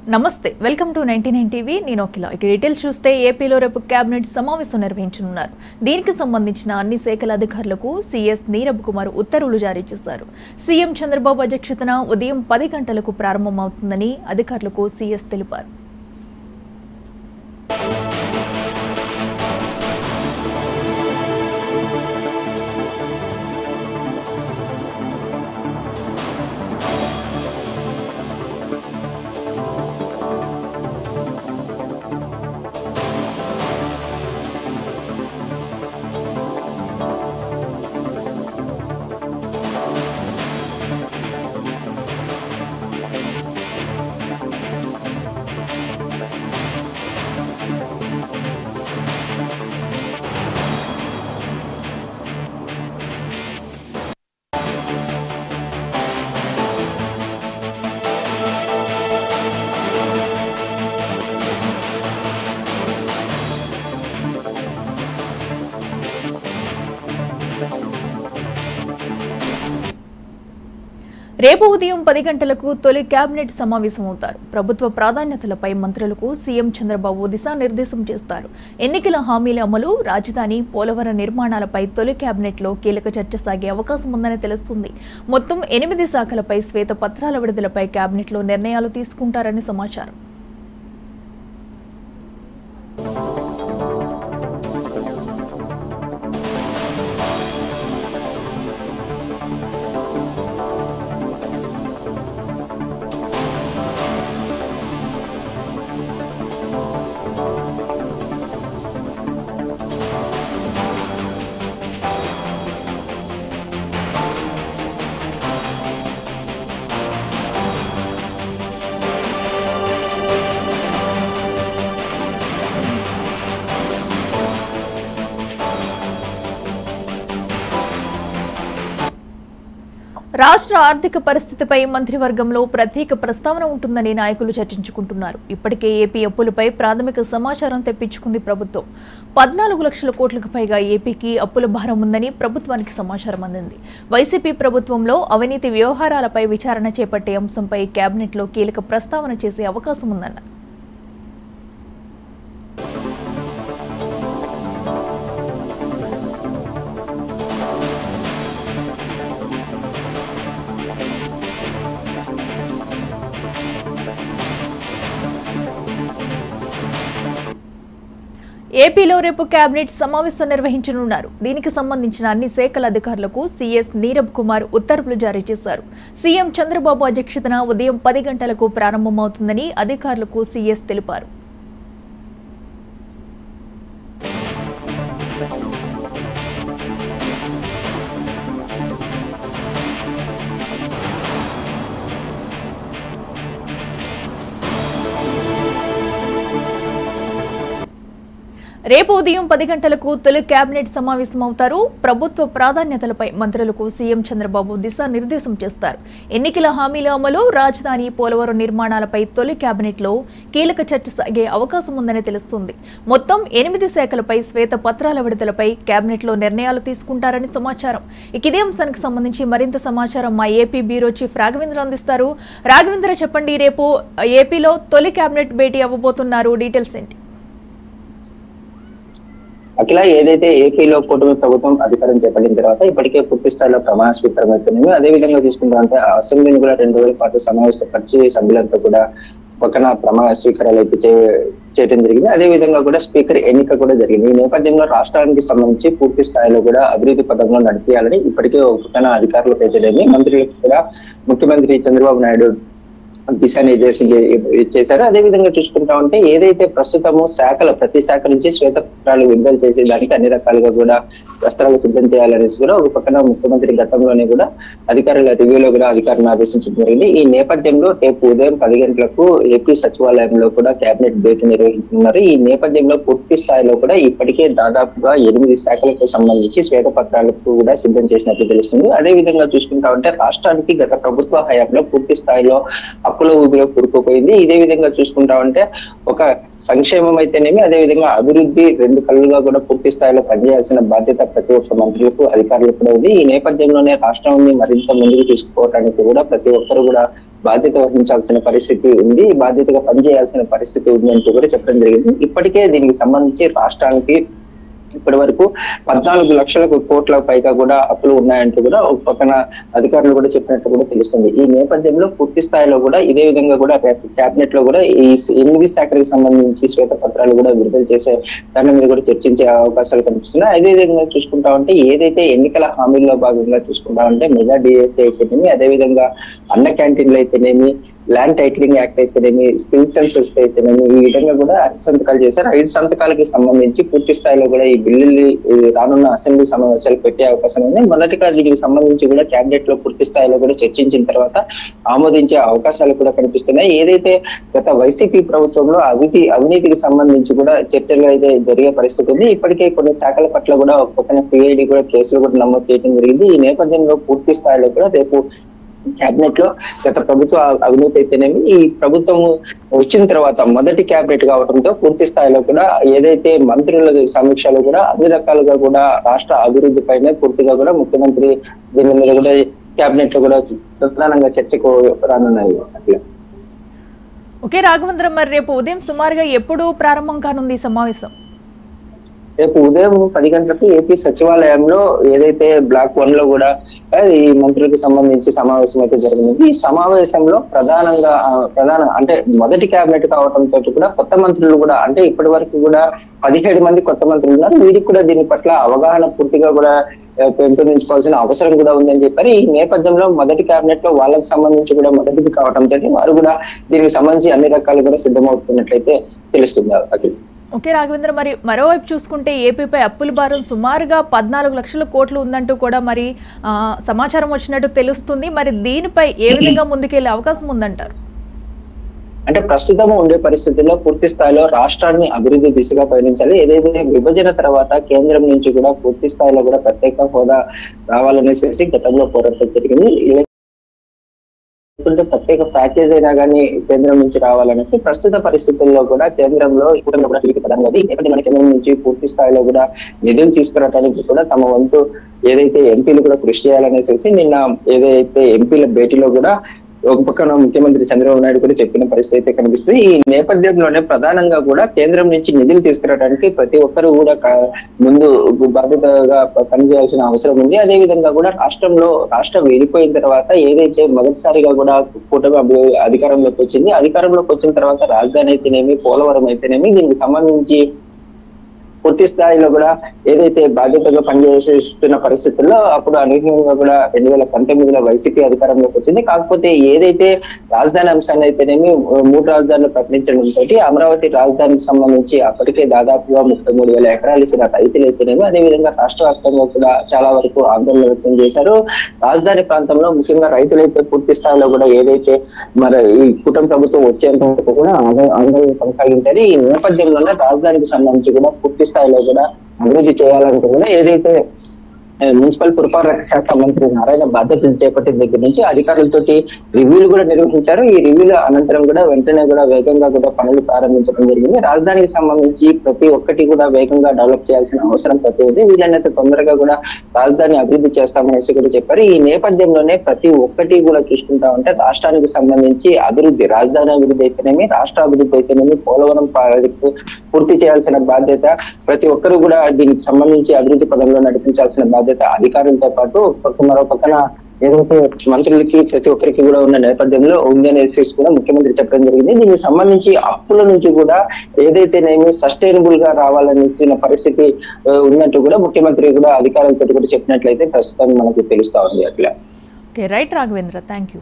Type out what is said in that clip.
నమస్తే welcome to 99 TV నేను అఖిల ఇక డీటెయిల్స్ చూస్తే ఏపీలో రేపు కేబినెట్ సమావేశం నిర్వహించనున్నారు. దీనికి సంబంధించిన అన్ని శాఖల అధికారులకు సీఎస్ నీరబ్ కుమార్ ఉత్తర్వులు జారీ చేశారు. సీఎం చంద్రబాబు అధ్యక్షతన ఉదయం 10 గంటలకు ప్రారంభమవుతుందని అధికారులకు సీఎస్ తెలిపారు. రేపు ఉదయం 10 గంటలకు తొలి కేబినెట్ సమావేశమవుతారు. ప్రభుత్వ ప్రాధాన్యతలపై మంత్రులకు సీఎం చంద్రబాబు దిశానిర్దేశం చేస్తారు. ఎన్నికల హామీల అమలు, రాజధాని, పోలవరం నిర్మాణాలపై తొలి కేబినెట్లో కీలక చర్చ సాగే అవకాశం ఉందని తెలుస్తుంది. మొత్తం 8 శాఖలపై శ్వేత పత్రాల విడుదలపై కేబినెట్లో నిర్ణయాలు తీసుకుంటారని సమాచారం. రాష్ట్ర ఆర్థిక పరిస్థితిపై మంత్రివర్గంలో ప్రత్యేక ప్రస్తావన ఉంటుందని నాయకులు చర్చించుకుంటున్నారు. ఇప్పటికే ఏపీ అప్పులపై ప్రాథమిక సమాచారం తెప్పించుకుంది ప్రభుత్వం. 14 లక్షల కోట్లకు పైగా ఏపీకి అప్పుల భారం ఉందని ప్రభుత్వానికి సమాచారం అందింది. వైసీపీ ప్రభుత్వంలో అవినీతి వ్యవహారాలపై విచారణ చేపట్టే అంశంపై కేబినెట్లో కీలక ప్రస్తావన చేసే అవకాశం ఉందన్నారు. ఏపీలో రేపు కేబినెట్ సమావేశం నిర్వహించనున్నారు. దీనికి సంబంధించిన అన్ని శాఖల అధికారులకు సీఎస్ నీరబ్ కుమార్ ఉత్తర్వులు జారీ చేశారు. సీఎం చంద్రబాబు అధ్యక్షతన ఉదయం 10 గంటలకు ప్రారంభమవుతుందని అధికారులకు సీఎస్ తెలిపారు. రేపు ఉదయం 10 గంటలకు తొలి కేబినెట్ సమావేశం అవుతారు. ప్రభుత్వ ప్రాధాన్యతలపై మంత్రులకు సీఎం చంద్రబాబు దిశానిర్దేశం చేస్తారు. ఎన్నికల హామీల అమలు, రాజధాని, పోలవరం నిర్మాణాలపై తొలి కేబినెట్లో కీలక చర్చ సాగే అవకాశం ఉందని తెలుస్తుంది. మొత్తం 8 శాఖలపై శ్వేత పత్రాల విడుదలపై కేబినెట్లో నిర్ణయాలు తీసుకుంటారని సమాచారం. ఇదే అంశానికి సంబంధించి మరింత సమాచారం మా ఏపీ బ్యూరో చీఫ్ రాఘవేంద్ర అందిస్తారు. రాఘవేంద్ర చెప్పండి, రేపు ఏపీలో తొలి కేబినెట్ భేటీ అవ్వబోతున్నారు, డీటెయిల్స్ ఏంటి? అఖిల, ఏదైతే ఏపీలో కూటమి ప్రభుత్వం అధికారం చేపట్టిన తర్వాత ఇప్పటికే పూర్తి స్థాయిలో ప్రమాణ స్వీకారం అవుతున్నాయి. అదే విధంగా చూసుకుంటే అసెంబ్లీని కూడా 2 రోజుల పాటు సమావేశపరిచి సభ్యులంతా కూడా పక్కన ప్రమాణ స్వీకారాలు అయితే చేయడం జరిగింది. అదే విధంగా కూడా స్పీకర్ ఎన్నిక కూడా జరిగింది. ఈ నేపథ్యంలో రాష్ట్రానికి సంబంధించి పూర్తి స్థాయిలో కూడా అభివృద్ధి పథంలో నడిపేయాలని ఇప్పటికే పక్కన అధికారులకు అయితే మంత్రులకు కూడా ముఖ్యమంత్రి చంద్రబాబు నాయుడు దిశానిర్దేశం చేశారు. అదే విధంగా చూసుకుంటా ఉంటే ఏదైతే ప్రస్తుతము ప్రతి శాఖ నుంచి శ్వేతపత్రాలు విడుదల చేసేదానికి అన్ని రకాలుగా కూడా వస్త్రాలు సిద్ధం చేయాలనేసి కూడా ఒక పక్కన ముఖ్యమంత్రి గతంలోనే కూడా అధికారుల రివ్యూలో కూడా అధికారులను ఆదేశించడం జరిగింది. ఈ నేపథ్యంలో రేపు ఉదయం 10 గంటలకు ఏపీ సచివాలయంలో కూడా కేబినెట్ భేటీ నిర్వహించనున్నారు. ఈ నేపథ్యంలో పూర్తి స్థాయిలో కూడా ఇప్పటికే దాదాపుగా 8 శాఖలకు సంబంధించి శ్వేతపత్రాలకు కూడా సిద్ధం చేసినట్లు తెలుస్తుంది. అదే విధంగా చూసుకుంటా ఉంటే రాష్ట్రానికి గత ప్రభుత్వ హయాంలో పూర్తి స్థాయిలో అప్పుల ఊబిలో కూరుకుపోయింది. ఇదే విధంగా చూసుకుంటా ఉంటే ఒక సంక్షేమం అయితేనేమి, అదే విధంగా అభివృద్ధి 2 కళ్ళుగా కూడా పూర్తి స్థాయిలో పనిచేయాల్సిన బాధ్యత ప్రతి ఒక్క మంత్రులకు అధికారులకు కూడా ఉంది. ఈ నేపథ్యంలోనే రాష్ట్రాన్ని మరింత ముందుకు తీసుకుపోవడానికి కూడా ప్రతి ఒక్కరు కూడా బాధ్యత వహించాల్సిన పరిస్థితి ఉంది, బాధ్యతగా పనిచేయాల్సిన పరిస్థితి ఉంది అంటూ కూడా చెప్పడం జరిగింది. ఇప్పటికే దీనికి సంబంధించి రాష్ట్రానికి ఇప్పటి వరకు 14 లక్షల కోట్ల పైగా కూడా అప్పులు ఉన్నాయంటూ కూడా ఒక పక్కన అధికారులు కూడా చెప్పినట్టు కూడా తెలుస్తుంది. ఈ నేపథ్యంలో పూర్తి స్థాయిలో కూడా ఇదే విధంగా కూడా కేబినెట్ లో కూడా ఈ 8 శాఖలకు సంబంధించి శ్వేతపత్రాలు కూడా విడుదల చేసే దాని మీద కూడా చర్చించే అవకాశాలు కనిపిస్తున్నాయి. అదే విధంగా చూసుకుంటా ఉంటే ఏదైతే ఎన్నికల హామీల్లో భాగంగా చూసుకుంటా ఉంటే మెగా డిఎస్సీ అయితేనేమి, అదేవిధంగా అన్న క్యాంటీన్లు అయితేనేమి, ల్యాండ్ టైటిలింగ్ యాక్ట్ అయితేనేమి, స్కిల్ సెన్సస్ అయితేనేమి, ఈ విధంగా కూడా 5 సంతకాలు చేశారు. 5 సంతకాలకి సంబంధించి పూర్తి స్థాయిలో కూడా ఈ బిల్లుల్ని రానున్న అసెంబ్లీ సమావేశాలు పెట్టే అవకాశం ఉంది. మొదటిగా దీనికి సంబంధించి కూడా కేబినెట్ లో పూర్తి స్థాయిలో కూడా చర్చించిన తర్వాత ఆమోదించే అవకాశాలు కూడా కనిపిస్తున్నాయి. ఏదైతే గత వైసీపీ ప్రభుత్వంలో అవినీతికి సంబంధించి కూడా చర్చలు అయితే జరిగే పరిస్థితి ఉంది. ఇప్పటికే కొన్ని శాఖల పట్ల కూడా ఒక పక్కన సిఐడి కూడా కేసులు కూడా నమోదు చేయడం జరిగింది. ఈ నేపథ్యంలో పూర్తి స్థాయిలో కూడా రేపు కేబినెట్ లో గత ప్రభుత్వ అవినీతి అయితేనేమి ఈ ప్రభుత్వం వచ్చిన తర్వాత మొదటి కేబినెట్ కావడంతో పూర్తి స్థాయిలో కూడా ఏదైతే మంత్రుల సమీక్షలు కూడా అన్ని రకాలుగా కూడా రాష్ట్ర అభివృద్ధి పైన పూర్తిగా కూడా ముఖ్యమంత్రి దీని మీద కూడా కేబినెట్ లో కూడా ప్రధానంగా చర్చకు రానున్నాయి. అట్లా ఓకే రాఘవేంద్ర, మరి రేపు ఉదయం సుమారుగా ఎప్పుడు ప్రారంభం కానుంది ఈ సమావేశం? రేపు ఉదయం 10 గంటలకు ఏపీ సచివాలయంలో ఏదైతే బ్లాక్ 1 లో కూడా ఈ మంత్రులకు సంబంధించి సమావేశం అయితే జరిగింది. ఈ సమావేశంలో ప్రధాన అంటే మొదటి కేబినెట్ కావడంతో కూడా కొత్త మంత్రులు కూడా అంటే ఇప్పటి వరకు కూడా 17 మంది కొత్త మంత్రులు ఉన్నారు. వీరికి కూడా దీని పట్ల అవగాహన పూర్తిగా కూడా పెంపొందించుకోవాల్సిన అవసరం కూడా ఉందని చెప్పారు. ఈ నేపథ్యంలో మొదటి కేబినెట్ లో వాళ్ళకి సంబంధించి కూడా మొదటిది కావడంతో వారు కూడా దీనికి సంబంధించి అన్ని రకాలు కూడా సిద్ధమవుతున్నట్లయితే తెలుస్తుంది. ఓకే రాఘవేంద్ర, మరి మరోవైపు చూసుకుంటే ఏపీపై అప్పుల భారం సుమారుగా 14 లక్షల కోట్లు ఉందంటూ కూడా మరి సమాచారం వచ్చినట్టు తెలుస్తుంది. మరి దీనిపై ఏ విధంగా ముందుకెళ్లే అవకాశం ఉందంటారు? అంటే ప్రస్తుతం ఉండే పరిస్థితుల్లో పూర్తి స్థాయిలో రాష్ట్రాన్ని అభివృద్ధి దిశగా పయనించాలి. ఏదైతే విభజన తర్వాత కేంద్రం నుంచి కూడా పూర్తి స్థాయిలో కూడా ప్రత్యేక హోదా రావాలనేసి గతంలో పోరాటం జరిగింది. ప్రత్యేక ప్యాకేజ్ అయినా కానీ కేంద్రం నుంచి రావాలనేసి ప్రస్తుత పరిస్థితుల్లో కూడా కేంద్రంలో కేంద్రం నుంచి పూర్తి స్థాయిలో కూడా నిధులు తీసుకురావడానికి కూడా తమ వంతు ఏదైతే ఎంపీలు కూడా కృషి చేయాలనేసి నిన్న ఏదైతే ఎంపీల భేటీలో కూడా ఒక పక్కన ముఖ్యమంత్రి చంద్రబాబు నాయుడు కూడా చెప్పిన పరిస్థితి అయితే కనిపిస్తుంది. ఈ నేపథ్యంలోనే ప్రధానంగా కూడా కేంద్రం నుంచి నిధులు తీసుకురావడానికి ప్రతి ఒక్కరు కూడా ముందు బాధ్యతగా పనిచేయాల్సిన అవసరం ఉంది. అదే విధంగా కూడా రాష్ట్రం వెళ్ళిపోయిన తర్వాత ఏదైతే మొదటిసారిగా కూడా కూటమి అధికారంలోకి వచ్చింది, అధికారంలోకి వచ్చిన తర్వాత రాజధాని అయితేనేమి, పోలవరం అయితేనేమి దీనికి సంబంధించి పూర్తి స్థాయిలో కూడా ఏదైతే బాధ్యతగా పనిచేస్తున్న పరిస్థితుల్లో అప్పుడు అనూహ్యంగా కూడా 2019లో వైసీపీ అధికారంలోకి వచ్చింది. కాకపోతే ఏదైతే రాజధాని అంశాన్ని అయితేనేమి 3 రాజధానులు ప్రకటించడంతో అమరావతి రాజధానికి సంబంధించి అప్పటికే దాదాపుగా 33,000 ఎకరాలు ఇచ్చిన రైతులు అయితేనేమి అదేవిధంగా రాష్ట్ర వ్యాప్తంగా కూడా చాలా వరకు ఆందోళన వ్యక్తం చేశారు. రాజధాని ప్రాంతంలో ముఖ్యంగా రైతులైతే పూర్తి స్థాయిలో కూడా ఏదైతే మరి ఈ కూటమి ప్రభుత్వం వచ్చేంత వరకు కూడా ఆందోళన కొనసాగించారు. ఈ నేపథ్యంలోనే రాజధానికి సంబంధించి కూడా పూర్తి స్థాయిలో కూడా అభివృద్ధి చేయాలంటే కూడా ఏదైతే మున్సిపల్ పురపాలక శాఖ మంత్రి నారాయణ బాధ్యతలు చేపట్టిన దగ్గర నుంచి అధికారులతోటి రివ్యూలు కూడా నిర్వహించారు. ఈ రివ్యూల అనంతరం కూడా వెంటనే కూడా వేగంగా కూడా పనులు ప్రారంభించడం జరిగింది. రాజధానికి సంబంధించి ప్రతి ఒక్కటి కూడా వేగంగా డెవలప్ చేయాల్సిన అవసరం ప్రతి ఉంది. వీళ్ళనైతే తొందరగా కూడా రాజధాని అభివృద్ధి చేస్తామనేసి కూడా చెప్పారు. ఈ నేపథ్యంలోనే ప్రతి ఒక్కటి కూడా చూసుకుంటా ఉంటే రాష్ట్రానికి సంబంధించి అభివృద్ధి, రాజధాని అభివృద్ధి అయితేనేమి, రాష్ట్ర అభివృద్ధి అయితేనేమి, పోలవరం ప్రాజెక్టు పూర్తి చేయాల్సిన బాధ్యత ప్రతి ఒక్కరు కూడా దీనికి సంబంధించి అభివృద్ధి పదంలో నడిపించాల్సిన బాధ్యత అధికారులతో పాటు మరో పక్కన ఏదైతే మంత్రులకి ప్రతి ఒక్కరికి కూడా ఉన్న నేపథ్యంలో ఉందనేసి కూడా ముఖ్యమంత్రి చెప్పడం జరిగింది. దీనికి సంబంధించి అప్పుల నుంచి కూడా ఏదైతేనేమి సస్టైనబుల్ గా రావాలనిచ్చిన పరిస్థితి ఉన్నట్టు కూడా ముఖ్యమంత్రి కూడా అధికారులతో కూడా చెప్పినట్లయితే ప్రస్తుతం మనకు తెలుస్తా ఉంది. అట్లా okay right Raghavendra, thank you.